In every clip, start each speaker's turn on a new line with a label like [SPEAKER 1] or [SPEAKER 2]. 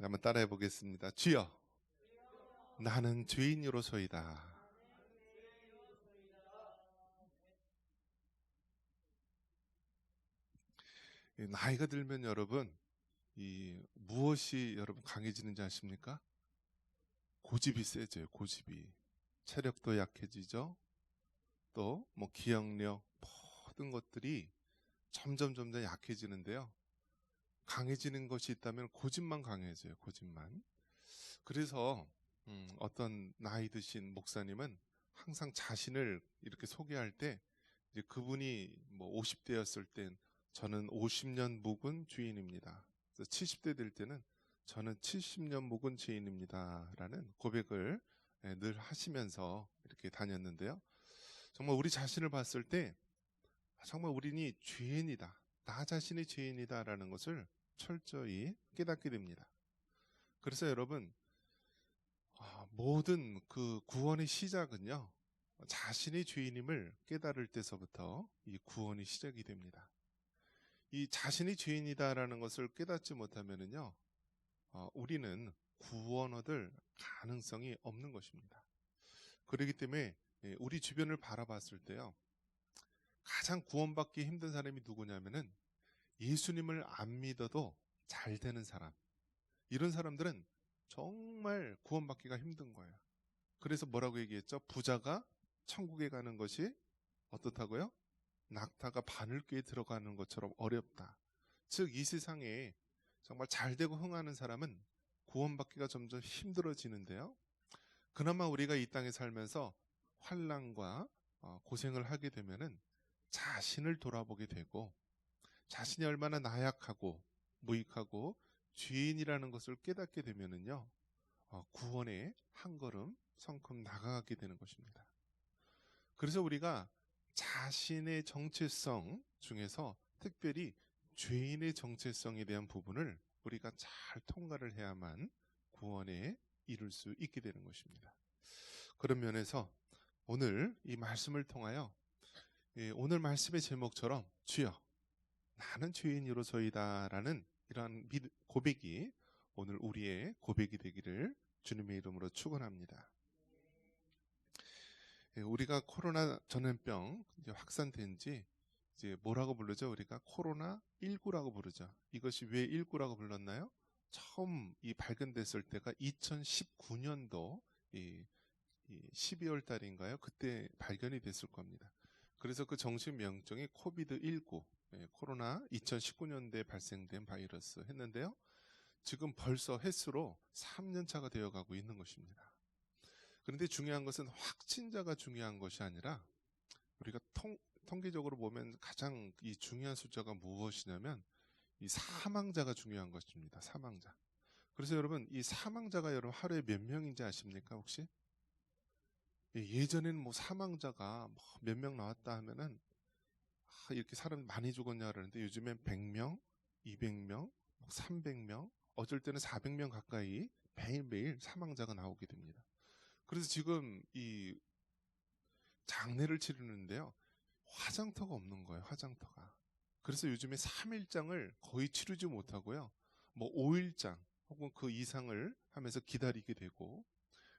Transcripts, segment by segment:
[SPEAKER 1] 한번 따라해 보겠습니다. 주여, 나는 죄인으로소이다. 나이가 들면 여러분, 무엇이 여러분 강해지는지 아십니까? 고집이 세져요. 고집이. 체력도 약해지죠. 또 뭐 기억력 모든 것들이 점점 약해지는데요. 강해지는 것이 있다면 고집만 강해져요. 고집만. 그래서 어떤 나이 드신 목사님은 항상 자신을 이렇게 소개할 때 이제 그분이 뭐 50대였을 땐 저는 50년 묵은 주인입니다. 70대 될 때는 저는 70년 묵은 주인입니다. 라는 고백을 늘 하시면서 이렇게 다녔는데요. 정말 우리 자신을 봤을 때 정말 우리는 죄인이다. 나 자신이 죄인이다. 라는 것을 철저히 깨닫게 됩니다. 그래서 여러분, 모든 그 구원의 시작은요, 자신의 죄인임을 깨달을 때서부터 이 구원이 시작이 됩니다. 이 자신이 죄인이다라는 것을 깨닫지 못하면은요, 우리는 구원 얻을 가능성이 없는 것입니다. 그렇기 때문에 우리 주변을 바라봤을 때요, 가장 구원받기 힘든 사람이 누구냐면은 예수님을 안 믿어도 잘 되는 사람. 이런 사람들은 정말 구원받기가 힘든 거예요. 그래서 뭐라고 얘기했죠? 부자가 천국에 가는 것이 어떻다고요? 낙타가 바늘귀에 들어가는 것처럼 어렵다. 즉 이 세상에 정말 잘되고 흥하는 사람은 구원받기가 점점 힘들어지는데요. 그나마 우리가 이 땅에 살면서 환난과 고생을 하게 되면은 자신을 돌아보게 되고 자신이 얼마나 나약하고 무익하고 죄인이라는 것을 깨닫게 되면은요, 구원의 한 걸음 성큼 나아가게 되는 것입니다. 그래서 우리가 자신의 정체성 중에서 특별히 죄인의 정체성에 대한 부분을 우리가 잘 통과를 해야만 구원에 이룰 수 있게 되는 것입니다. 그런 면에서 오늘 이 말씀을 통하여 오늘 말씀의 제목처럼 주여 나는 죄인으로소이다 라는 이러한 고백이 오늘 우리의 고백이 되기를 주님의 이름으로 축원합니다. 우리가 코로나 전염병 확산된 지 이제 뭐라고 부르죠? 우리가 코로나19라고 부르죠. 이것이 왜 19라고 불렀나요? 처음 이 발견됐을 때가 2019년도 12월 달인가요? 그때 발견이 됐을 겁니다. 그래서 그 정식 명칭이 코비드19, 코로나 2019년도에 발생된 바이러스 했는데요. 지금 벌써 횟수로 3년 차가 되어가고 있는 것입니다. 그런데 중요한 것은 확진자가 중요한 것이 아니라 우리가 통계적으로 보면 가장 이 중요한 숫자가 무엇이냐면 이 사망자가 중요한 것입니다. 사망자. 그래서 여러분 이 사망자가 여러분 하루에 몇 명인지 아십니까 혹시? 예전에는 뭐 사망자가 몇 명 나왔다 하면은 이렇게 사람 많이 죽었냐 그러는데 요즘엔 100명, 200명, 300명, 어쩔 때는 400명 가까이 매일매일 사망자가 나오게 됩니다. 그래서 지금 이 장례를 치르는데요. 화장터가 없는 거예요. 화장터가. 그래서 요즘에 3일장을 거의 치르지 못하고요. 뭐 5일장 혹은 그 이상을 하면서 기다리게 되고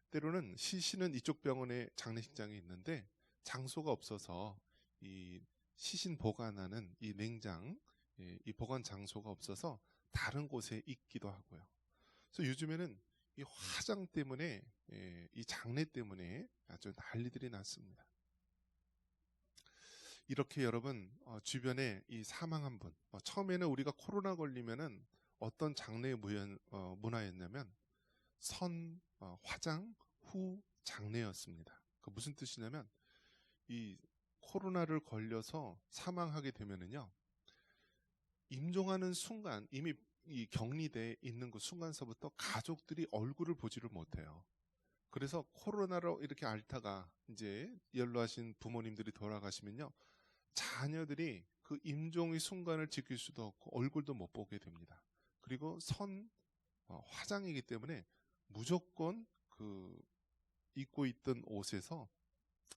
[SPEAKER 1] 때로는 시신은 이쪽 병원에 장례식장이 있는데 장소가 없어서 이 시신 보관하는 이 냉장, 이 보관 장소가 없어서 다른 곳에 있기도 하고요. 그래서 요즘에는 이 화장 때문에 이 장례 때문에 아주 난리들이 났습니다. 이렇게 여러분 주변에 이 사망한 분 처음에는 우리가 코로나 걸리면은 어떤 장례의 문화였냐면 화장 후 장례였습니다. 그 무슨 뜻이냐면 이 코로나를 걸려서 사망하게 되면은요 임종하는 순간 이미 이 격리돼 있는 그 순간서부터 가족들이 얼굴을 보지를 못해요. 그래서 코로나로 이렇게 앓다가 이제 연로하신 부모님들이 돌아가시면요 자녀들이 그 임종의 순간을 지킬 수도 없고 얼굴도 못 보게 됩니다. 그리고 화장이기 때문에 무조건 그 입고 있던 옷에서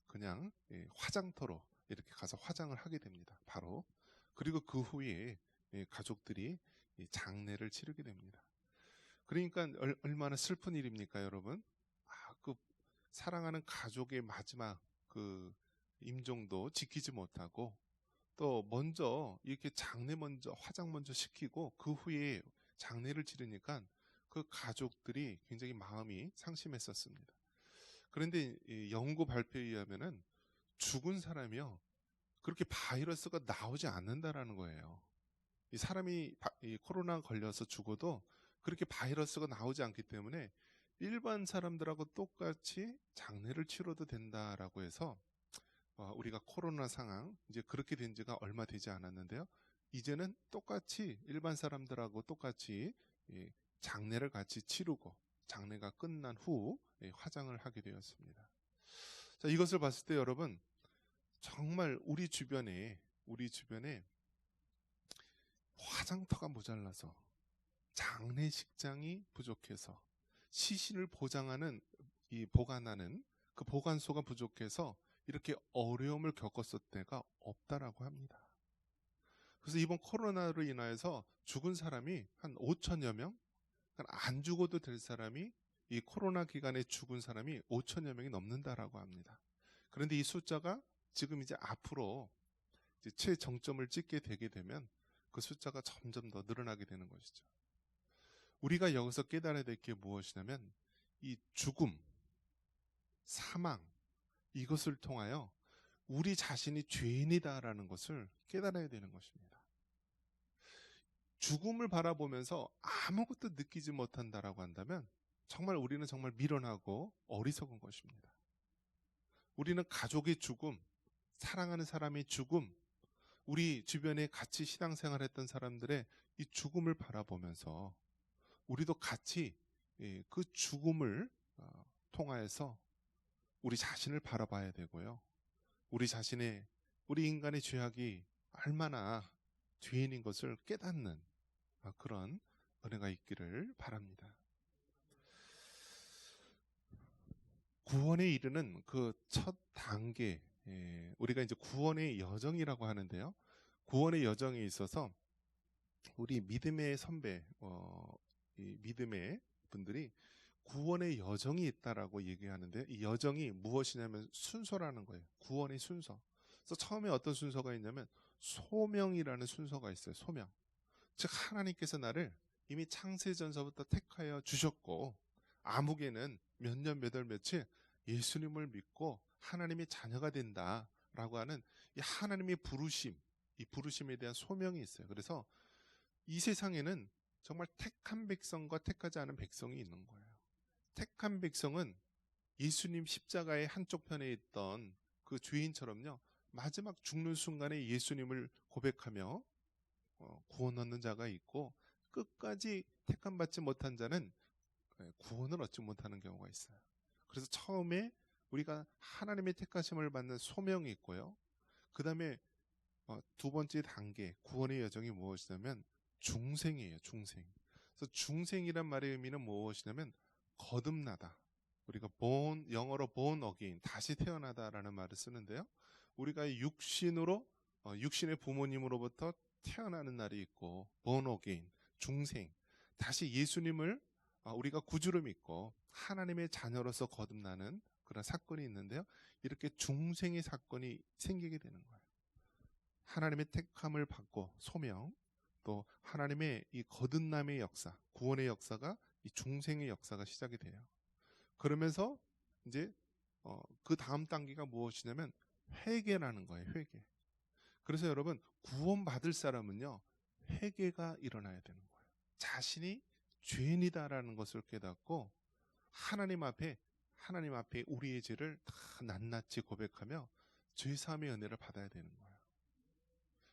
[SPEAKER 1] 그냥 화장터로 이렇게 가서 화장을 하게 됩니다. 바로. 그리고 그 후에 가족들이 장례를 치르게 됩니다. 그러니까 얼마나 슬픈 일입니까, 여러분? 그 사랑하는 가족의 마지막 그 임종도 지키지 못하고 또 먼저 이렇게 장례 먼저 화장 먼저 시키고 그 후에 장례를 치르니까 그 가족들이 굉장히 마음이 상심했었습니다. 그런데 이 연구 발표에 의하면은 죽은 사람이요 그렇게 바이러스가 나오지 않는다라는 거예요. 이 사람이 이 코로나 걸려서 죽어도 그렇게 바이러스가 나오지 않기 때문에 일반 사람들하고 똑같이 장례를 치러도 된다라고 해서 우리가 코로나 상황 이제 그렇게 된 지가 얼마 되지 않았는데요. 이제는 똑같이 일반 사람들하고 똑같이 장례를 같이 치르고 장례가 끝난 후 화장을 하게 되었습니다. 자, 이것을 봤을 때 여러분 정말 우리 주변에 화장터가 모자라서 장례식장이 부족해서 시신을 보관하는 그 보관소가 부족해서 이렇게 어려움을 겪었을 때가 없다라고 합니다. 그래서 이번 코로나로 인하여서 죽은 사람이 한 5천여 명, 안 죽어도 될 사람이 이 코로나 기간에 죽은 사람이 5천여 명이 넘는다라고 합니다. 그런데 이 숫자가 지금 이제 앞으로 이제 최정점을 찍게 되게 되면 그 숫자가 점점 더 늘어나게 되는 것이죠. 우리가 여기서 깨달아야 될 게 무엇이냐면 이 죽음, 사망 이것을 통하여 우리 자신이 죄인이다라는 것을 깨달아야 되는 것입니다. 죽음을 바라보면서 아무것도 느끼지 못한다라고 한다면 우리는 정말 미련하고 어리석은 것입니다. 우리는 가족의 죽음, 사랑하는 사람의 죽음, 우리 주변에 같이 신앙생활했던 사람들의 이 죽음을 바라보면서 우리도 같이 그 죽음을 통하여서 우리 자신을 바라봐야 되고요. 우리 인간의 죄악이 얼마나 죄인인 것을 깨닫는 그런 은혜가 있기를 바랍니다. 구원에 이르는 그 첫 단계, 우리가 이제 구원의 여정이라고 하는데요. 구원의 여정에 있어서 우리 믿음의 선배, 이 믿음의 분들이 구원의 여정이 있다라고 얘기하는데 이 여정이 무엇이냐면 순서라는 거예요. 구원의 순서. 그래서 처음에 어떤 순서가 있냐면 소명이라는 순서가 있어요. 소명. 즉 하나님께서 나를 이미 창세전서부터 택하여 주셨고 암흑에는 몇 년 몇 월 며칠 예수님을 믿고 하나님의 자녀가 된다라고 하는 이 하나님의 부르심, 이 부르심에 대한 소명이 있어요. 그래서 이 세상에는 정말 택한 백성과 택하지 않은 백성이 있는 거예요. 택한 백성은 예수님 십자가의 한쪽 편에 있던 그 죄인처럼요. 마지막 죽는 순간에 예수님을 고백하며 구원 얻는 자가 있고 끝까지 택함 받지 못한 자는 구원을 얻지 못하는 경우가 있어요. 그래서 처음에 우리가 하나님의 택하심을 받는 소명이 있고요. 그 다음에 두 번째 단계 구원의 여정이 무엇이냐면 중생이에요. 중생. 그래서 중생이란 말의 의미는 무엇이냐면 거듭나다. 우리가 영어로 born again, 다시 태어나다라는 말을 쓰는데요. 우리가 육신의 부모님으로부터 태어나는 날이 있고 born again, 중생. 다시 예수님을 우리가 구주로 믿고 하나님의 자녀로서 거듭나는 그런 사건이 있는데요. 이렇게 중생의 사건이 생기게 되는 거예요. 하나님의 택함을 받고 소명, 또 하나님의 이 거듭남의 역사, 구원의 역사가 이 중생의 역사가 시작이 돼요. 그러면서 이제 그 다음 단계가 무엇이냐면 회개라는 거예요. 회개. 그래서 여러분 구원받을 사람은요 회개가 일어나야 되는 거예요. 자신이 죄인이다라는 것을 깨닫고 하나님 앞에 우리의 죄를 다 낱낱이 고백하며 죄사함의 은혜를 받아야 되는 거예요.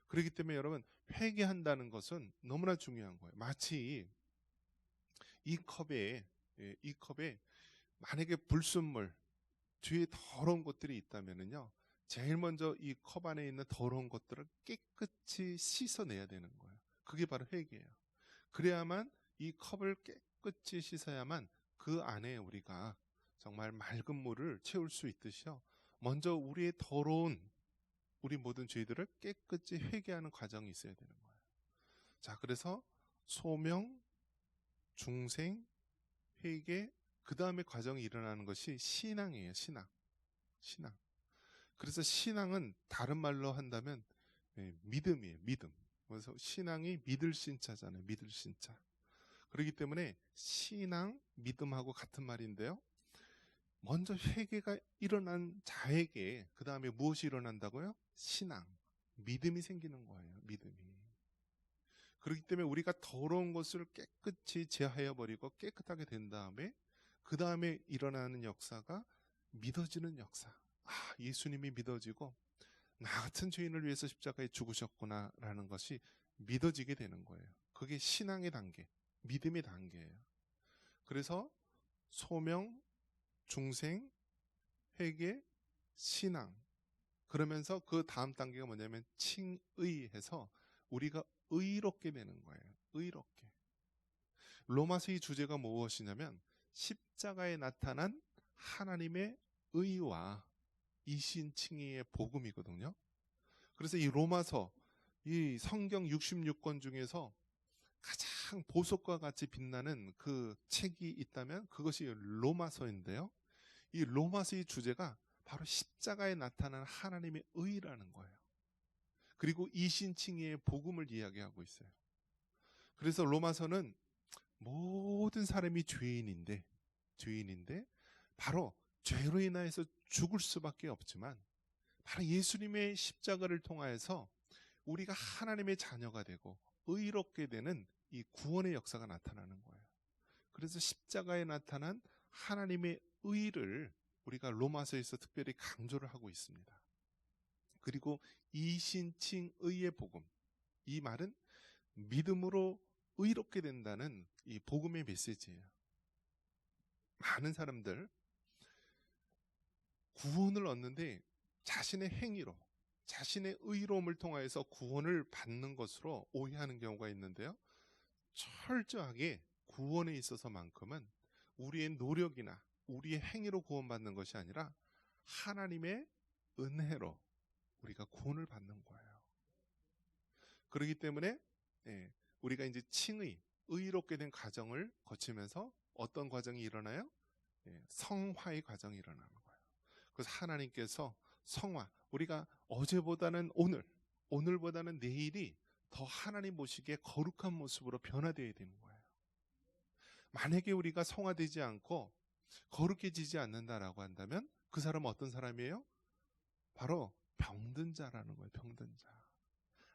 [SPEAKER 1] 그렇기 때문에 여러분 회개한다는 것은 너무나 중요한 거예요. 마치 이 컵에 만약에 불순물, 뒤에 더러운 것들이 있다면요, 제일 먼저 이 컵 안에 있는 더러운 것들을 깨끗이 씻어내야 되는 거예요. 그게 바로 회개예요. 그래야만 이 컵을 깨끗이 씻어야만 그 안에 우리가 정말 맑은 물을 채울 수 있듯이요. 먼저 우리의 더러운 우리 모든 죄들을 깨끗이 회개하는 과정이 있어야 되는 거예요. 자, 그래서 소명, 중생, 회개, 그 다음에 과정이 일어나는 것이 신앙이에요. 신앙. 그래서 신앙은 다른 말로 한다면 믿음이에요. 믿음. 그래서 신앙이 믿을 신자잖아요. 믿을 신자. 그렇기 때문에 신앙, 믿음하고 같은 말인데요. 먼저 회개가 일어난 자에게 그 다음에 무엇이 일어난다고요? 신앙, 믿음이 생기는 거예요. 믿음이. 그렇기 때문에 우리가 더러운 것을 깨끗이 제하여 버리고 깨끗하게 된 다음에 그 다음에 일어나는 역사가 믿어지는 역사. 예수님이 믿어지고 나 같은 죄인을 위해서 십자가에 죽으셨구나라는 것이 믿어지게 되는 거예요. 그게 신앙의 단계, 믿음의 단계예요. 그래서 소명, 중생, 회개, 신앙. 그러면서 그 다음 단계가 뭐냐면 칭의해서 우리가 의롭게 되는 거예요. 의롭게. 로마서의 주제가 무엇이냐면 십자가에 나타난 하나님의 의와 이신칭의의 복음이거든요. 그래서 이 로마서, 이 성경 66권 중에서 가장 보석과 같이 빛나는 그 책이 있다면 그것이 로마서인데요. 이 로마서의 주제가 바로 십자가에 나타난 하나님의 의라는 거예요. 그리고 이신칭의의 복음을 이야기하고 있어요. 그래서 로마서는 모든 사람이 죄인인데 바로 죄로 인하여서 죽을 수밖에 없지만 바로 예수님의 십자가를 통하여서 우리가 하나님의 자녀가 되고 의롭게 되는 이 구원의 역사가 나타나는 거예요. 그래서 십자가에 나타난 하나님의 의를 우리가 로마서에서 특별히 강조를 하고 있습니다. 그리고 이신칭의의 복음, 이 말은 믿음으로 의롭게 된다는 이 복음의 메시지예요. 많은 사람들 구원을 얻는데 자신의 행위로, 자신의 의로움을 통하여서 구원을 받는 것으로 오해하는 경우가 있는데요. 철저하게 구원에 있어서만큼은 우리의 노력이나 우리의 행위로 구원받는 것이 아니라 하나님의 은혜로 우리가 구원을 받는 거예요. 그렇기 때문에 우리가 이제 칭의, 의롭게 된 과정을 거치면서 어떤 과정이 일어나요? 성화의 과정이 일어나는 거예요. 그래서 하나님께서 성화, 우리가 어제보다는 오늘보다는 내일이 더 하나님 보시기에 거룩한 모습으로 변화되어야 되는 거예요. 만약에 우리가 성화되지 않고 거룩해지지 않는다라고 한다면 그 사람은 어떤 사람이에요? 바로 병든 자라는 거예요. 병든 자.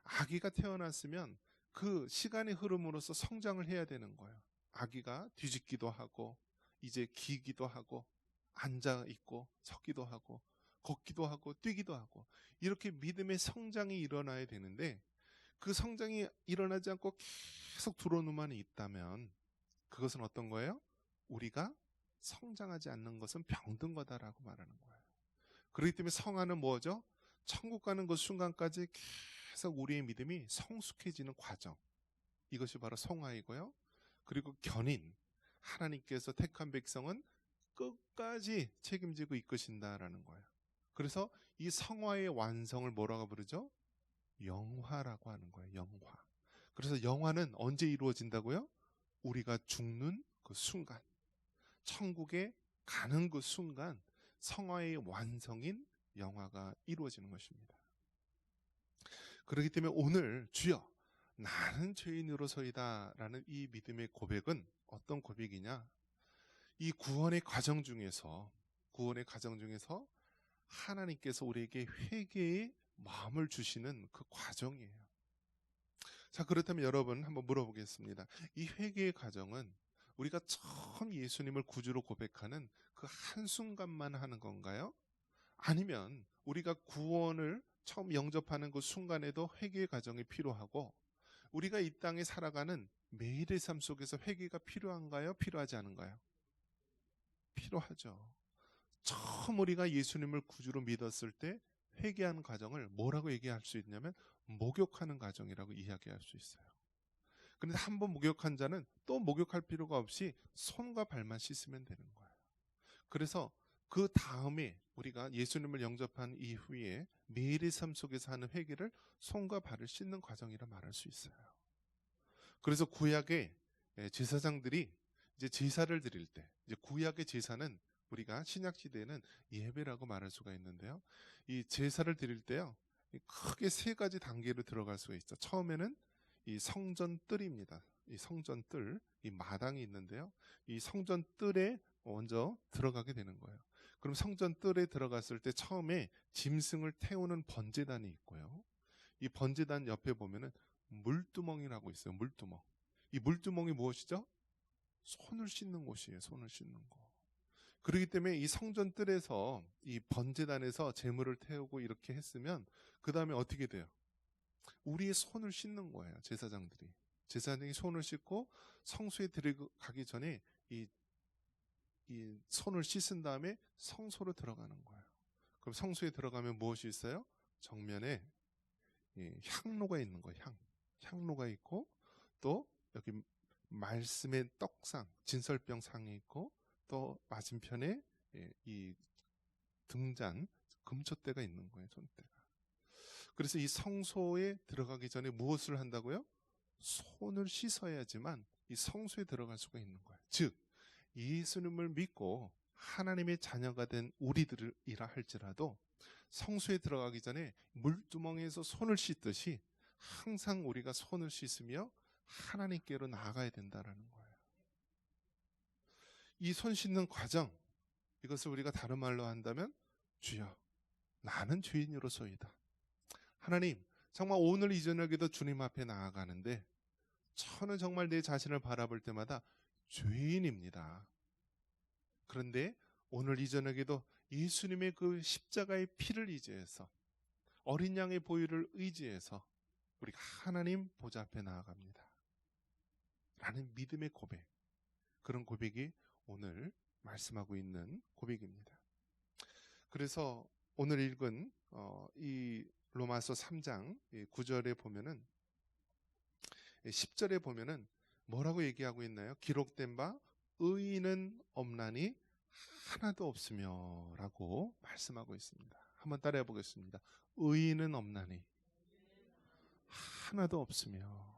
[SPEAKER 1] 아기가 태어났으면 그 시간의 흐름으로서 성장을 해야 되는 거예요. 아기가 뒤집기도 하고 이제 기기도 하고 앉아 있고 섰기도 하고 걷기도 하고 뛰기도 하고 이렇게 믿음의 성장이 일어나야 되는데 그 성장이 일어나지 않고 계속 들어오는만 있다면 그것은 어떤 거예요? 우리가 성장하지 않는 것은 병든 거다라고 말하는 거예요. 그렇기 때문에 성화는 뭐죠? 천국 가는 그 순간까지 계속 우리의 믿음이 성숙해지는 과정, 이것이 바로 성화이고요. 그리고 견인, 하나님께서 택한 백성은 끝까지 책임지고 이끄신다라는 거예요. 그래서 이 성화의 완성을 뭐라고 부르죠? 영화라고 하는 거예요. 영화. 그래서 영화는 언제 이루어진다고요? 우리가 죽는 그 순간, 천국에 가는 그 순간 성화의 완성인 영화가 이루어지는 것입니다. 그렇기 때문에 오늘 주여 나는 죄인으로서이다 라는 이 믿음의 고백은 어떤 고백이냐? 이 구원의 과정 중에서 하나님께서 우리에게 회개의 마음을 주시는 그 과정이에요. 자, 그렇다면 여러분 한번 물어보겠습니다. 이 회개의 과정은 우리가 처음 예수님을 구주로 고백하는 그 한순간만 하는 건가요? 아니면 우리가 구원을 처음 영접하는 그 순간에도 회개의 과정이 필요하고 우리가 이 땅에 살아가는 매일의 삶 속에서 회개가 필요한가요? 필요하지 않은가요? 필요하죠. 처음 우리가 예수님을 구주로 믿었을 때 회개하는 과정을 뭐라고 얘기할 수 있냐면 목욕하는 과정이라고 이야기할 수 있어요. 그런데 한번 목욕한 자는 또 목욕할 필요가 없이 손과 발만 씻으면 되는 거예요. 그래서 그 다음에 우리가 예수님을 영접한 이후에 매일의 삶 속에서 하는 회개를 손과 발을 씻는 과정이라 말할 수 있어요. 그래서 구약에 제사장들이 이제 제사를 드릴 때, 이제 구약의 제사는 우리가 신약 시대에는 예배라고 말할 수가 있는데요. 이 제사를 드릴 때요, 크게 세 가지 단계로 들어갈 수가 있죠. 처음에는 이 성전 뜰입니다. 이 성전 뜰, 이 마당이 있는데요. 이 성전 뜰에 먼저 들어가게 되는 거예요. 그럼 성전 뜰에 들어갔을 때 처음에 짐승을 태우는 번제단이 있고요. 이 번제단 옆에 보면은 물두멍이라고 있어요. 물두멍. 이 물두멍이 무엇이죠? 손을 씻는 곳이에요. 손을 씻는 곳. 그렇기 때문에 이 성전 뜰에서 이 번제단에서 제물을 태우고 이렇게 했으면 그 다음에 어떻게 돼요? 우리의 손을 씻는 거예요. 제사장들이. 제사장이 손을 씻고 성소에 들어가기 전에 이 손을 씻은 다음에 성소로 들어가는 거예요. 그럼 성소에 들어가면 무엇이 있어요? 정면에 향로가 있는 거예요. 향로가 있고 또 여기 말씀의 떡상, 진설병 상이 있고 또 맞은편에 이 등잔, 금촛대가 있는 거예요. 손대가. 그래서 이 성소에 들어가기 전에 무엇을 한다고요? 손을 씻어야지만 이 성소에 들어갈 수가 있는 거예요. 즉 예수님을 믿고 하나님의 자녀가 된 우리들이라 할지라도 성소에 들어가기 전에 물두멍에서 손을 씻듯이 항상 우리가 손을 씻으며 하나님께로 나아가야 된다는 거예요. 이 손 씻는 과정, 이것을 우리가 다른 말로 한다면 주여 나는 죄인으로서이다. 하나님 정말 오늘 이 저녁에도 주님 앞에 나아가는데 저는 정말 내 자신을 바라볼 때마다 죄인입니다. 그런데 오늘 이 저녁에도 예수님의 그 십자가의 피를 의지해서 어린 양의 보혈을 의지해서 우리가 하나님 보좌 앞에 나아갑니다. 라는 믿음의 고백, 그런 고백이 오늘 말씀하고 있는 고백입니다. 그래서 오늘 읽은 이 로마서 3장 9절에 보면은 10절에 보면은 뭐라고 얘기하고 있나요? 기록된 바 의인은 없나니 하나도 없으며 라고 말씀하고 있습니다. 한번 따라해 보겠습니다. 의인은 없나니 하나도 없으며.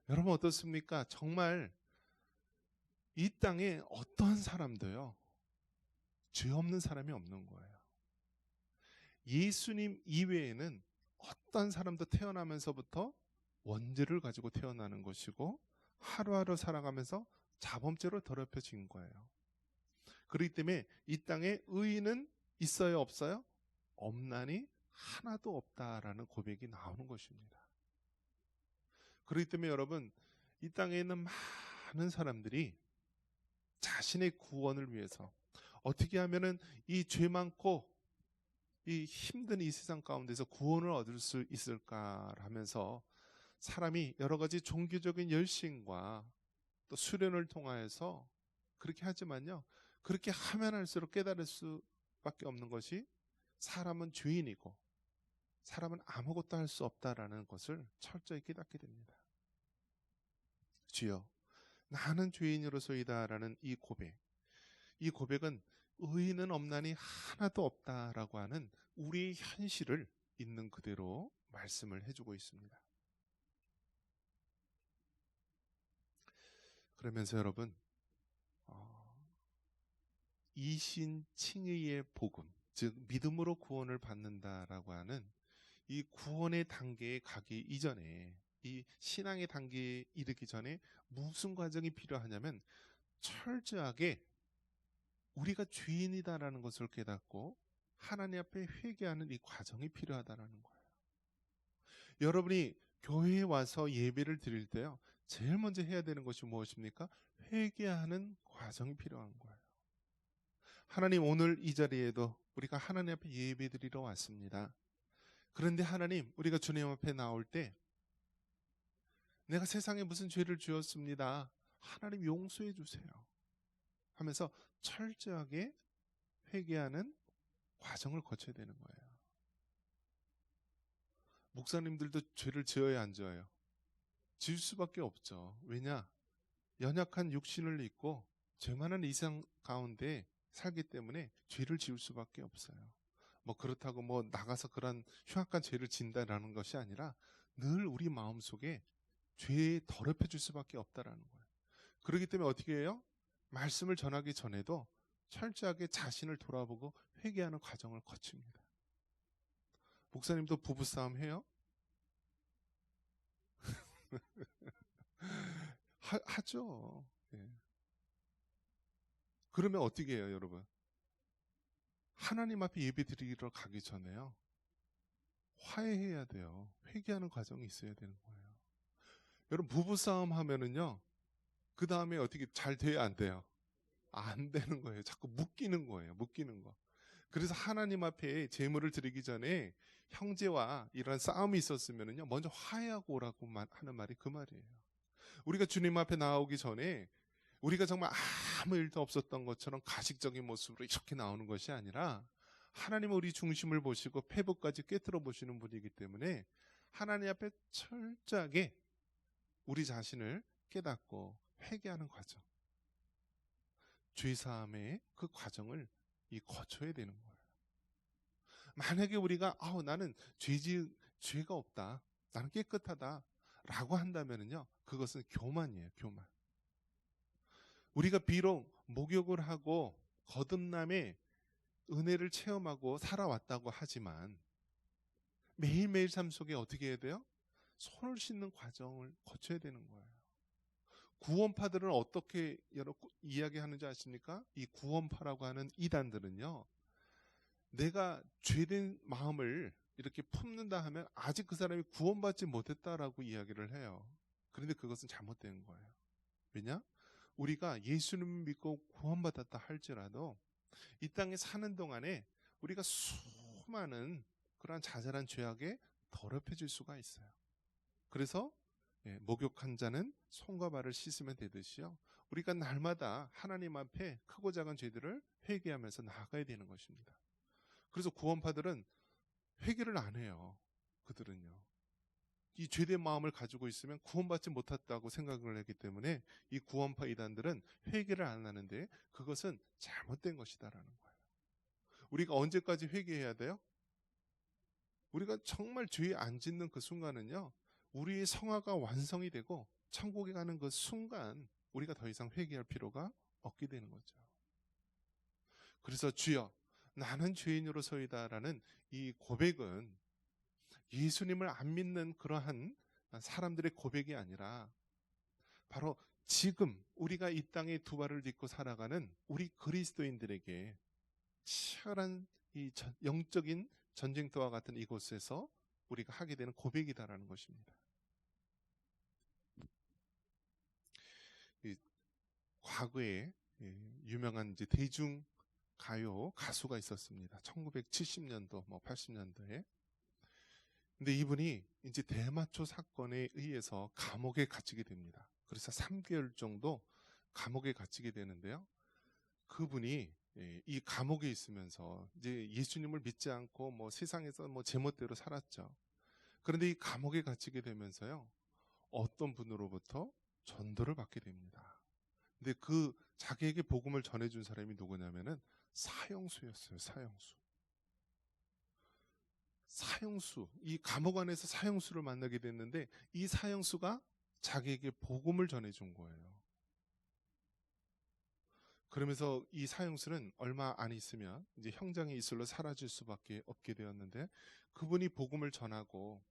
[SPEAKER 1] 여러분 어떻습니까? 정말 이 땅에 어떤 사람도요 죄 없는 사람이 없는 거예요. 예수님 이외에는 어떤 사람도 태어나면서부터 원죄를 가지고 태어나는 것이고 하루하루 살아가면서 자범죄로 더럽혀진 거예요. 그렇기 때문에 이 땅에 의인은 있어요, 없어요? 없나니 하나도 없다라는 고백이 나오는 것입니다. 그렇기 때문에 여러분, 이 땅에 있는 많은 사람들이 자신의 구원을 위해서 어떻게 하면은 이 죄 많고 이 힘든 이 세상 가운데서 구원을 얻을 수 있을까 하면서 사람이 여러 가지 종교적인 열심과 또 수련을 통하여서 그렇게 하지만요, 그렇게 하면 할수록 깨달을 수밖에 없는 것이 사람은 죄인이고 사람은 아무것도 할 수 없다라는 것을 철저히 깨닫게 됩니다. 주여 나는 죄인으로서이다라는 이 고백은 의인은 없나니 하나도 없다라고 하는 우리의 현실을 있는 그대로 말씀을 해주고 있습니다. 그러면서 여러분, 이신칭의의 복음, 즉 믿음으로 구원을 받는다라고 하는 이 구원의 단계에 가기 이전에, 이 신앙의 단계에 이르기 전에 무슨 과정이 필요하냐면 철저하게 우리가 죄인이다라는 것을 깨닫고 하나님 앞에 회개하는 이 과정이 필요하다라는 거예요. 여러분이 교회에 와서 예배를 드릴 때요, 제일 먼저 해야 되는 것이 무엇입니까? 회개하는 과정이 필요한 거예요. 하나님, 오늘 이 자리에도 우리가 하나님 앞에 예배 드리러 왔습니다. 그런데 하나님, 우리가 주님 앞에 나올 때 내가 세상에 무슨 죄를 지었습니다. 하나님 용서해 주세요 하면서 철저하게 회개하는 과정을 거쳐야 되는 거예요. 목사님들도 죄를 지어야 안 지어요? 지을 수밖에 없죠. 왜냐? 연약한 육신을 입고 죄만한 이상 가운데 살기 때문에 죄를 지을 수밖에 없어요. 그렇다고 나가서 그런 흉악한 죄를 진다라는 것이 아니라 늘 우리 마음속에 죄에 더럽혀질 수밖에 없다라는 거예요. 그렇기 때문에 어떻게 해요? 말씀을 전하기 전에도 철저하게 자신을 돌아보고 회개하는 과정을 거칩니다. 목사님도 부부싸움 해요? 하죠. 예. 그러면 어떻게 해요, 여러분? 하나님 앞에 예배 드리러 가기 전에요. 화해해야 돼요. 회개하는 과정이 있어야 되는 거예요. 여러분, 부부싸움 하면은요, 그 다음에 어떻게 잘 돼야 안 돼요? 안 되는 거예요. 자꾸 묶이는 거예요. 묶이는 거. 그래서 하나님 앞에 제물을 드리기 전에 형제와 이런 싸움이 있었으면은요, 먼저 화해하고 오라고 하는 말이 그 말이에요. 우리가 주님 앞에 나오기 전에 우리가 정말 아무 일도 없었던 것처럼 가식적인 모습으로 이렇게 나오는 것이 아니라 하나님은 우리 중심을 보시고 폐부까지 꿰뚫어 보시는 분이기 때문에 하나님 앞에 철저하게 우리 자신을 깨닫고 회개하는 과정, 죄사함의 그 과정을 거쳐야 되는 거예요. 만약에 우리가 나는 죄가 없다, 나는 깨끗하다 라고 한다면요, 그것은 교만이에요. 교만. 우리가 비록 목욕을 하고 거듭남의 은혜를 체험하고 살아왔다고 하지만 매일매일 삶 속에 어떻게 해야 돼요? 손을 씻는 과정을 거쳐야 되는 거예요. 구원파들은 어떻게 이야기하는지 아십니까? 이 구원파라고 하는 이단들은요, 내가 죄된 마음을 이렇게 품는다 하면 아직 그 사람이 구원받지 못했다라고 이야기를 해요. 그런데 그것은 잘못된 거예요. 왜냐? 우리가 예수님 믿고 구원받았다 할지라도 이 땅에 사는 동안에 우리가 수많은 그러한 자잘한 죄악에 더럽혀질 수가 있어요. 그래서 목욕한 자는 손과 발을 씻으면 되듯이요, 우리가 날마다 하나님 앞에 크고 작은 죄들을 회개하면서 나아가야 되는 것입니다. 그래서 구원파들은 회개를 안 해요. 그들은요, 이 죄된 마음을 가지고 있으면 구원받지 못했다고 생각을 했기 때문에 이 구원파 이단들은 회개를 안 하는데 그것은 잘못된 것이다라는 거예요. 우리가 언제까지 회개해야 돼요? 우리가 정말 죄 안 짓는 그 순간은요, 우리의 성화가 완성이 되고 천국에 가는 그 순간 우리가 더 이상 회개할 필요가 없게 되는 거죠. 그래서 주여 나는 죄인으로서이다라는 이 고백은 예수님을 안 믿는 그러한 사람들의 고백이 아니라 바로 지금 우리가 이 땅에 두 발을 딛고 살아가는 우리 그리스도인들에게 치열한 이 영적인 전쟁터와 같은 이곳에서 우리가 하게 되는 고백이다라는 것입니다. 과거에 유명한 이제 대중 가요 가수가 있었습니다. 1970년도, 80년도에. 근데 이분이 이제 대마초 사건에 의해서 감옥에 갇히게 됩니다. 그래서 3개월 정도 감옥에 갇히게 되는데요. 그분이 이 감옥에 있으면서 이제 예수님을 믿지 않고 세상에서 제멋대로 살았죠. 그런데 이 감옥에 갇히게 되면서요, 어떤 분으로부터 전도를 받게 됩니다. 근데 그 자기에게 복음을 전해준 사람이 누구냐면은 사형수였어요. 사형수. 이 감옥 안에서 사형수를 만나게 됐는데 이 사형수가 자기에게 복음을 전해준 거예요. 그러면서 이 사형수는 얼마 안 있으면 이제 형장의 이슬로 사라질 수밖에 없게 되었는데, 그분이 복음을 전하고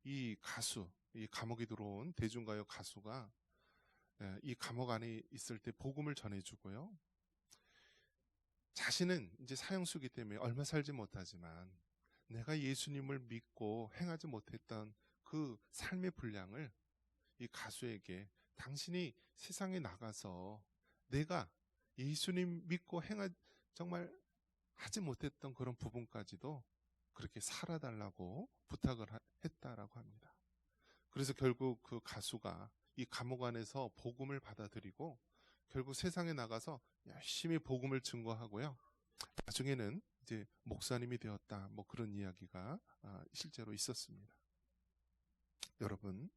[SPEAKER 1] 이 가수, 이 감옥에 들어온 대중가요 가수가 이 감옥 안에 있을 때 복음을 전해주고요, 자신은 이제 사형수이기 때문에 얼마 살지 못하지만 내가 예수님을 믿고 행하지 못했던 그 삶의 분량을 이 가수에게, 당신이 세상에 나가서 내가 예수님 믿고 정말 하지 못했던 그런 부분까지도 그렇게 살아달라고 부탁을 했다라고 합니다. 그래서 결국 그 가수가 이 감옥 안에서 복음을 받아들이고 결국 세상에 나가서 열심히 복음을 증거하고요, 나중에는 이제 목사님이 되었다, 그런 이야기가 실제로 있었습니다. 여러분,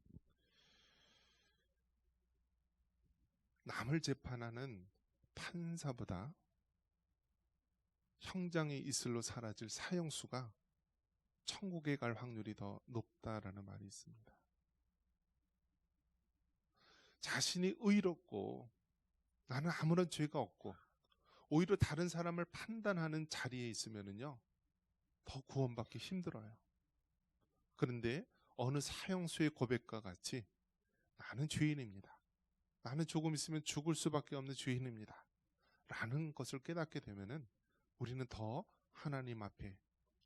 [SPEAKER 1] 남을 재판하는 판사보다 형장의 이슬로 사라질 사형수가 천국에 갈 확률이 더 높다라는 말이 있습니다. 자신이 의롭고 나는 아무런 죄가 없고 오히려 다른 사람을 판단하는 자리에 있으면은요, 더 구원받기 힘들어요. 그런데 어느 사형수의 고백과 같이 나는 죄인입니다. 나는 조금 있으면 죽을 수밖에 없는 죄인입니다. 라는 것을 깨닫게 되면은 우리는 더 하나님 앞에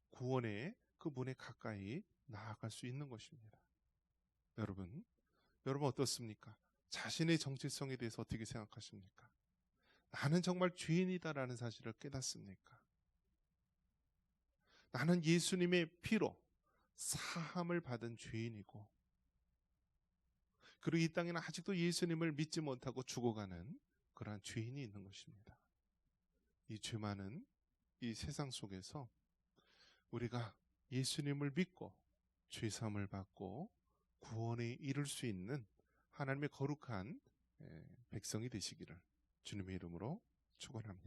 [SPEAKER 1] 구원의 그 문에 가까이 나아갈 수 있는 것입니다. 여러분 어떻습니까? 자신의 정체성에 대해서 어떻게 생각하십니까? 나는 정말 죄인이다라는 사실을 깨닫습니까? 나는 예수님의 피로 사함을 받은 죄인이고, 그리고 이 땅에는 아직도 예수님을 믿지 못하고 죽어가는 그러한 죄인이 있는 것입니다. 이 죄 많은 이 세상 속에서 우리가 예수님을 믿고 죄사함을 받고 구원에 이를 수 있는 하나님의 거룩한 백성이 되시기를 주님의 이름으로 축원합니다.